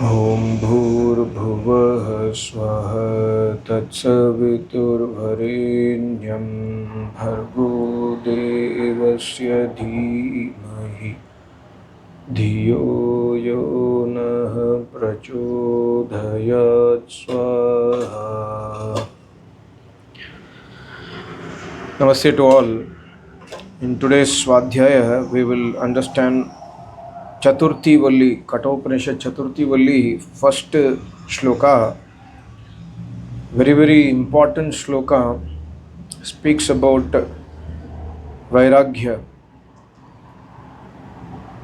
ॐ भूर्भुवः स्वः तत्सवितुर्वरेण्यं भर्गो देवस्य धीमहि धियो यो नः प्रचोदयात् स्वाहा. Namaste to all. In today's Swadhyaya, we will understand Chaturthi Valli, Kathopanishad Chaturthi Valli, first shloka, very, very important shloka, speaks about Vairagya.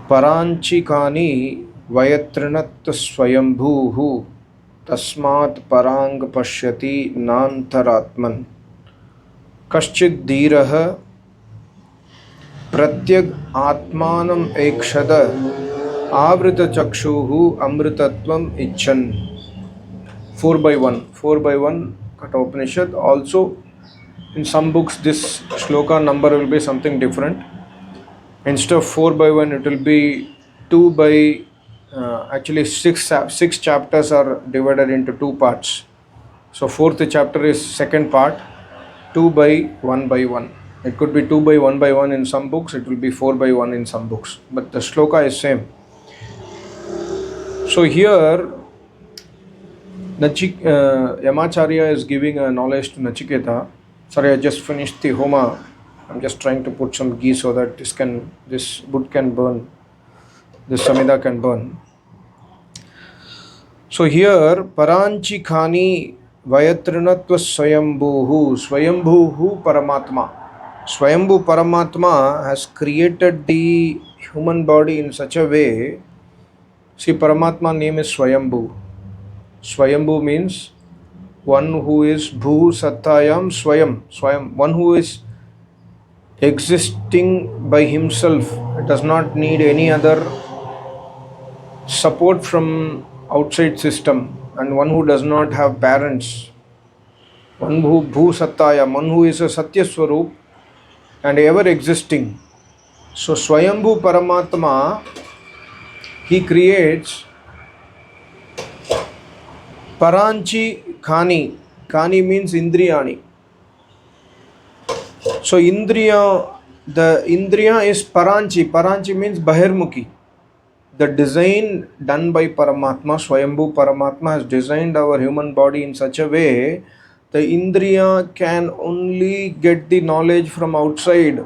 Paranchikani Vayatrinat Swayambhuhu Tasmat Parang Pashyati Nantaratman Kaschid Dhiraha Pratyag Atmanam Ekshada Avrita Chakshuhu Amritatvam Icchan. 4 by 1. 4 by 1 Kathopanishad. Also, in some books, this shloka number will be something different. Instead of 4 by 1, it will be 2 by actually 6 chapters are divided into 2 parts. So, fourth chapter is second part, 2 by 1 by 1. It could be 2 by 1 by 1 in some books, it will be 4 by 1 in some books. But the shloka is same. So here, Yamacharya is giving a knowledge to Nachiketa. Sorry, I just finished the Homa. I'm just trying to put some ghee so that this wood can burn, this Samhita can burn. So here, Paranchikani Vayatrinatva Swayambhuhu Paramatma. Swayambhu Paramatma has created the human body in such a way. See, Paramatma name is Swayambhu. Swayambhu means one who is Bhu Sattayam Swayam. One who is existing by himself. It does not need any other support from outside system, and one who does not have parents. One who Bhu Sattayam, one who is a Satya Swarup and ever existing. So Swayambhu Paramatma, he creates Paranchi Kani. Kani means Indriyani. So the Indriya is Paranchi. Paranchi means Bahirmukhi. The design done by Paramatma, Swayambhu Paramatma has designed our human body in such a way, the Indriya can only get the knowledge from outside.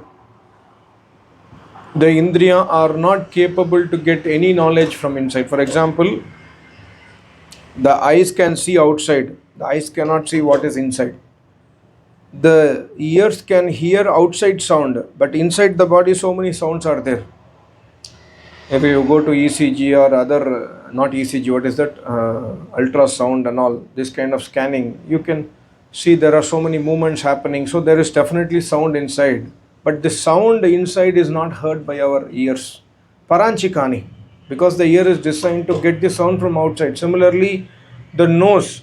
The Indriya are not capable to get any knowledge from inside. For example, the eyes can see outside. The eyes cannot see what is inside. The ears can hear outside sound, but inside the body so many sounds are there. If you go to ECG or other, not ECG, what is that? Ultrasound and all, this kind of scanning, you can see there are so many movements happening. So there is definitely sound inside. But the sound inside is not heard by our ears. Paranchikani. Because the ear is designed to get the sound from outside. Similarly, the nose.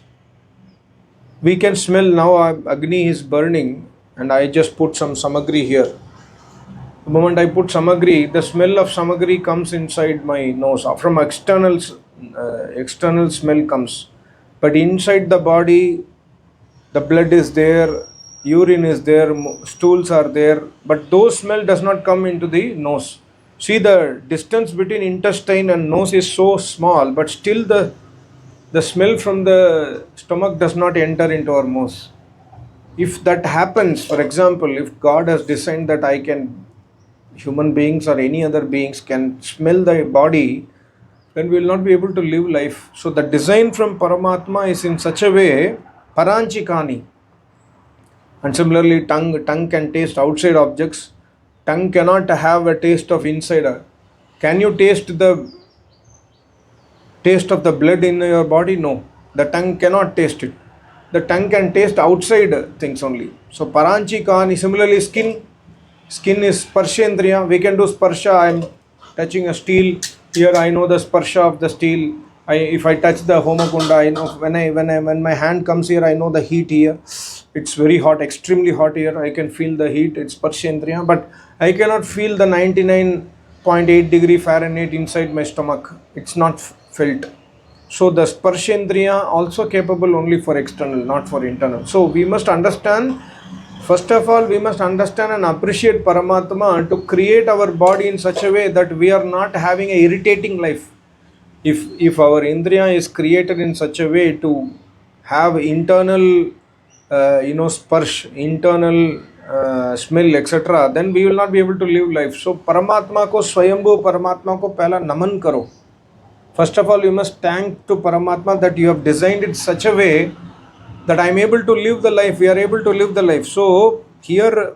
We can smell now Agni is burning and I just put some samagri here. The moment I put samagri, the smell of samagri comes inside my nose. From external smell comes. But inside the body, the blood is there, urine is there, stools are there. But those smell does not come into the nose. See, the distance between intestine and nose is so small, but still the smell from the stomach does not enter into our nose. If that happens, for example, if God has designed that human beings or any other beings can smell the body, then we will not be able to live life. So the design from Paramatma is in such a way, Paranchikani. And similarly, tongue can taste outside objects. Tongue cannot have a taste of inside. Can you taste the taste of the blood in your body? No. The tongue cannot taste it. The tongue can taste outside things only. So Paranchikani, similarly skin is Sparshendriya. We can do sparsha. I am touching a steel. Here I know the sparsha of the steel. If I touch the Homakunda, I know when my hand comes here, I know the heat here. It's very hot, extremely hot here. I can feel the heat. It's Sparshendriya. But I cannot feel the 99.8 degree Fahrenheit inside my stomach. It's not felt. So the Sparshendriya also capable only for external, not for internal. So we must understand, first of all, we must understand and appreciate Paramatma to create our body in such a way that we are not having a irritating life. If our Indriya is created in such a way to have internal, sparsh, internal smell, etc., then we will not be able to live life. So Paramatma ko, Swayambhu Paramatma ko pehla naman karo. First of all, you must thank to Paramatma that you have designed it such a way that I am able to live the life, we are able to live the life. So here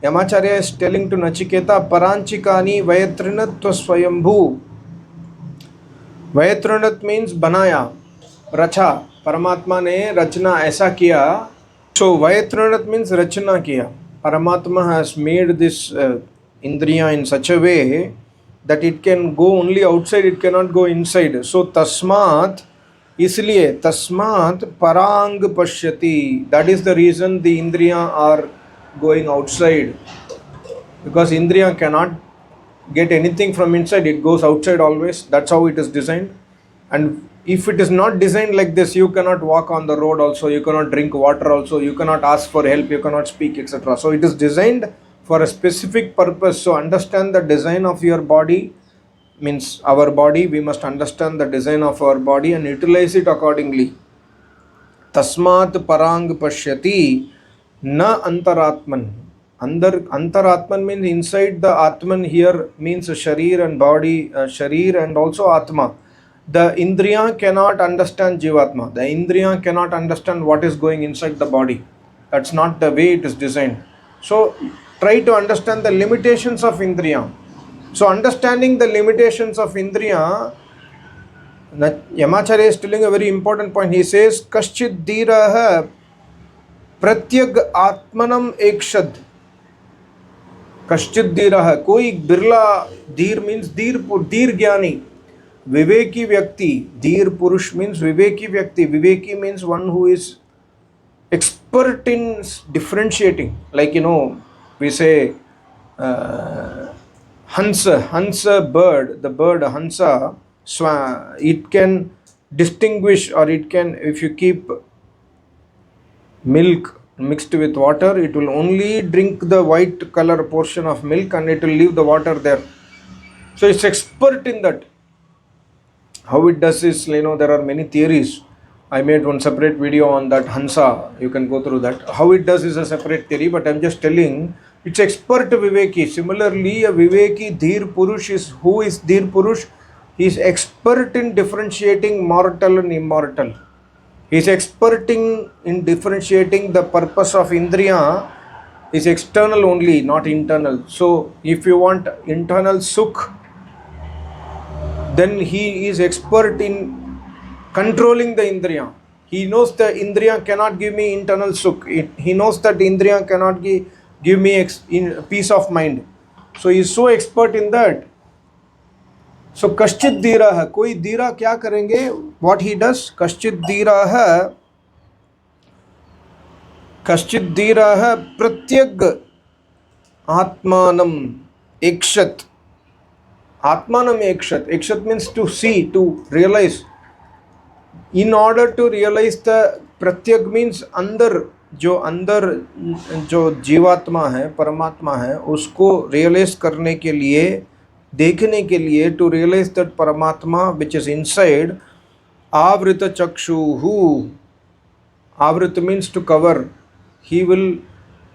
Yamacharya is telling to Nachiketa, Paranchikani Vayatrinatva Swayambhu. Vayatrinat means banaya, racha. Paramatma ne rachna aisa kiya. So Vayatrinat means rachna kiya. Paramatma has made this Indriya in such a way that it can go only outside, it cannot go inside. So Tasmat, isliye Tasmat Parang Pashyati. That is the reason the Indriya are going outside. Because Indriya cannot get anything from inside, it goes outside always. That's how it is designed. And if it is not designed like this, you cannot walk on the road also, you cannot drink water also, you cannot ask for help, you cannot speak, etc. So it is designed for a specific purpose. So understand the design of your body, means our body. We must understand the design of our body and utilize it accordingly. Tasmat parang pashyati na antaratman. Antaratman means inside the Atman. Here means Sharir and body, Sharir and also Atma. The Indriya cannot understand Jivatma. The Indriya cannot understand what is going inside the body. That's not the way it is designed. So try to understand the limitations of Indriya. So understanding the limitations of Indriya, Yamacharya is telling a very important point. He says, Kaschid Dhiraha Pratyag Atmanam Ekshad. Kaschid Dhiraha. Koi Birla Dhir means Dhir Gyani. Viveki Vyakti. Dhir Purush means Viveki Vyakti. Viveki means one who is expert in differentiating. Like, we say Hansa bird, the bird Hansa, it can distinguish, or it can, if you keep milk mixed with water, it will only drink the white color portion of milk and it will leave the water there. So it's expert in that. How it does is, there are many theories. I made one separate video on that Hansa. You can go through that. How it does is a separate theory, but I'm just telling, it's expert Viveki. Similarly, a Viveki Dhir Purush is, who is Dhir Purush? He is expert in differentiating mortal and immortal. He is expert in differentiating the purpose of Indriya is external only, not internal. So if you want internal sukh, then he is expert in controlling the Indriya. He knows the Indriya cannot give me internal sukh. He knows that Indriya cannot give me peace of mind. So he is so expert in that. So Kaschid Dhiraha, koi Dhira kya karenge? What he does? Kaschid Dhiraha Pratyag Atmanam Ekshat. Atmanam Ekshat. Ekshat means to see, to realize. In order to realize the Pratyag means अंदर जो जीवात्मा है, परमात्मा है, उसको realize करने के लिए, देखने के लिए, to realize that Paramatma which is inside, Avrita Chakshuhu. Avrita means to cover. He will,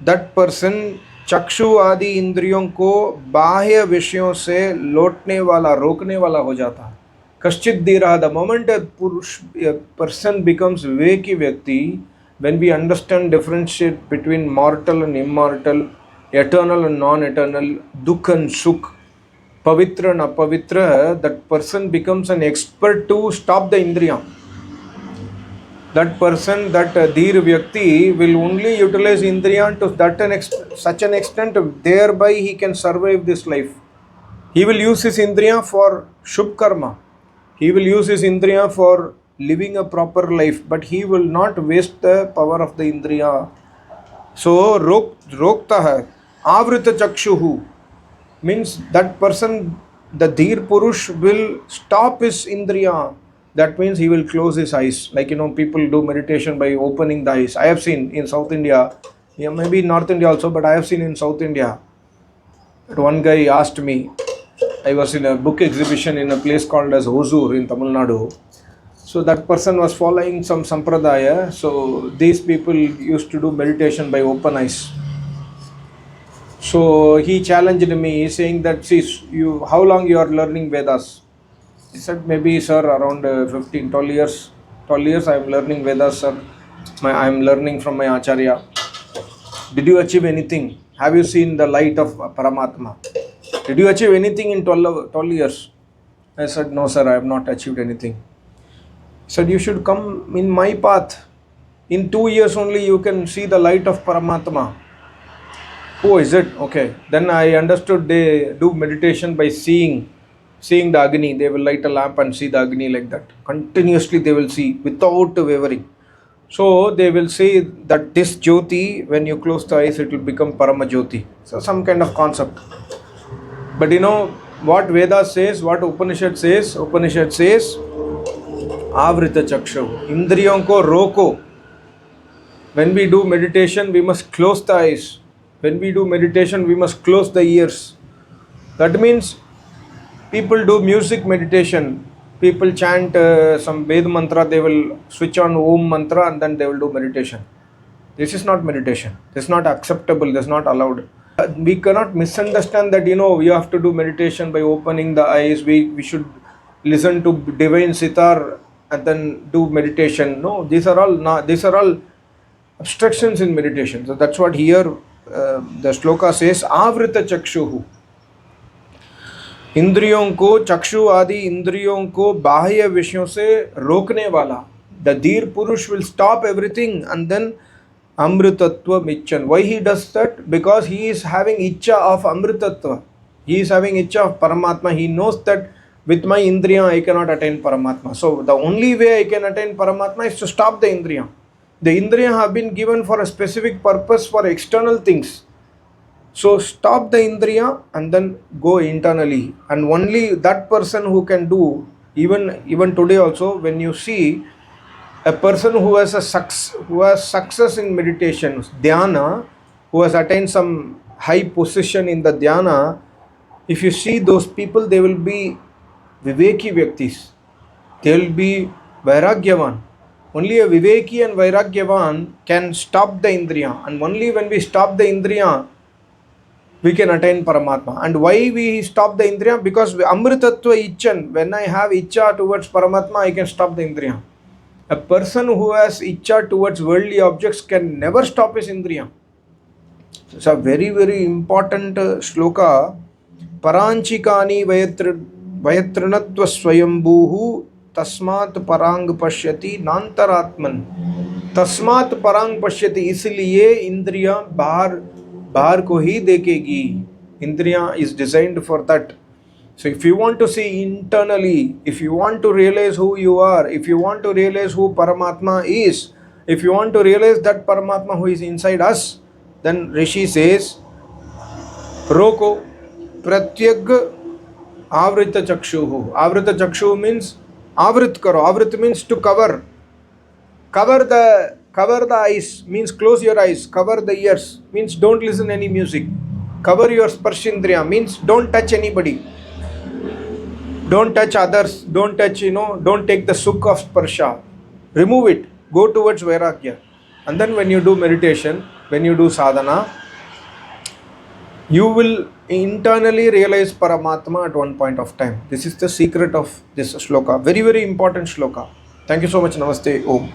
that person, चक्षु आदि इंद्रियों को बाह्य विषयों से लौटने वाला, रोकने वाला हो जाता है. Kaschid Dhiraha, the moment a person becomes Viveki Vyakti, when we understand, differentiate between mortal and immortal, eternal and non-eternal, Dukh and Sukh, Pavitra and Apavitra, that person becomes an expert to stop the Indriya. That person, that Dhir Vyakti, will only utilize Indriya to such an extent, thereby he can survive this life. He will use his Indriya for Shubh Karma. He will use his Indriya for living a proper life, but he will not waste the power of the Indriya. So, Rokta hai, Avrita Chakshuhu means that person, the Dhir Purush, will stop his Indriya. that means he will close his eyes. Like, people do meditation by opening the eyes. I have seen in South India, yeah, maybe in North India also, but I have seen in South India that one guy asked me. I was in a book exhibition in a place called as Hosur in Tamil Nadu. So that person was following some sampradaya. So these people used to do meditation by open eyes. So he challenged me, saying that, see, you, how long you are learning Vedas? He said, maybe, sir, around 15, 12 years. 12 years I am learning Vedas, sir. I am learning from my Acharya. Did you achieve anything? Have you seen the light of Paramatma? Did you achieve anything in 12 years? I said, no, sir, I have not achieved anything. He said, you should come in my path. In 2 years only you can see the light of Paramatma. Oh, is it? Okay. Then I understood they do meditation by seeing the Agni. They will light a lamp and see the Agni like that. Continuously they will see without wavering. So they will say that this Jyoti, when you close the eyes, it will become Parama Jyoti. So some kind of concept. But what Veda says, what Upanishad says? Upanishad says, Avrita Chakshu. Indriyon ko roko. When we do meditation, we must close the eyes. When we do meditation, we must close the ears. That means people do music meditation. People chant some Ved mantra, they will switch on Om mantra and then they will do meditation. This is not meditation. This is not acceptable. This is not allowed. We cannot misunderstand that, we have to do meditation by opening the eyes. We should listen to divine sitar and then do meditation. No, these are all obstructions in meditation. So that's what here the shloka says, Avrita Chakshuhu. इंद्रियों को, चक्षु आदि इंद्रियों को बाह्य विषयों से रोकने वाला. The धीर पुरुष will stop everything and then amritatva michan. Why he does that? Because he is having icha of amritatva. He is having icha of Paramatma. He knows that with my indriya I cannot attain Paramatma. So the only way I can attain Paramatma is to stop the indriya. The indriya have been given for a specific purpose, for external things. So stop the indriya and then go internally. And only that person who can do, even today also, when you see a person who has success in meditation, dhyana, who has attained some high position in the dhyana, if you see those people, they will be viveki vyaktis. They will be vairagyavan. Only a viveki and vairagyavan can stop the indriya. And only when we stop the indriya, we can attain Paramatma. And why we stop the indriya? Because amritatva ichan. When I have icha towards Paramatma, I can stop the indriya. A person who has icha towards worldly objects can never stop his indriya. It's a very, very important shloka. Paranchikani vayatrinatva swayambhuhu tasmat parang pashyati nantaratman. Tasmat parang pashyati. इसलिए इंद्रिया बाहर को ही देखेगी. Indriya is designed for that. So if you want to see internally, if you want to realize who you are, if you want to realize who Paramatma is, if you want to realize that Paramatma who is inside us, then Rishi says, Roko pratyag avrita chakshuhu. Avrita chakshuhu means avrit karo. Avrit means to cover. Cover the eyes means close your eyes. Cover the ears means don't listen any music. Cover your sparshindriya means don't touch anybody. Don't touch others. Don't touch, don't take the sukh of sparsha. Remove it. Go towards vairagya. And then when you do meditation, when you do sadhana, you will internally realize Paramatma at one point of time. This is the secret of this shloka. Very, very important shloka. Thank you so much. Namaste. Om.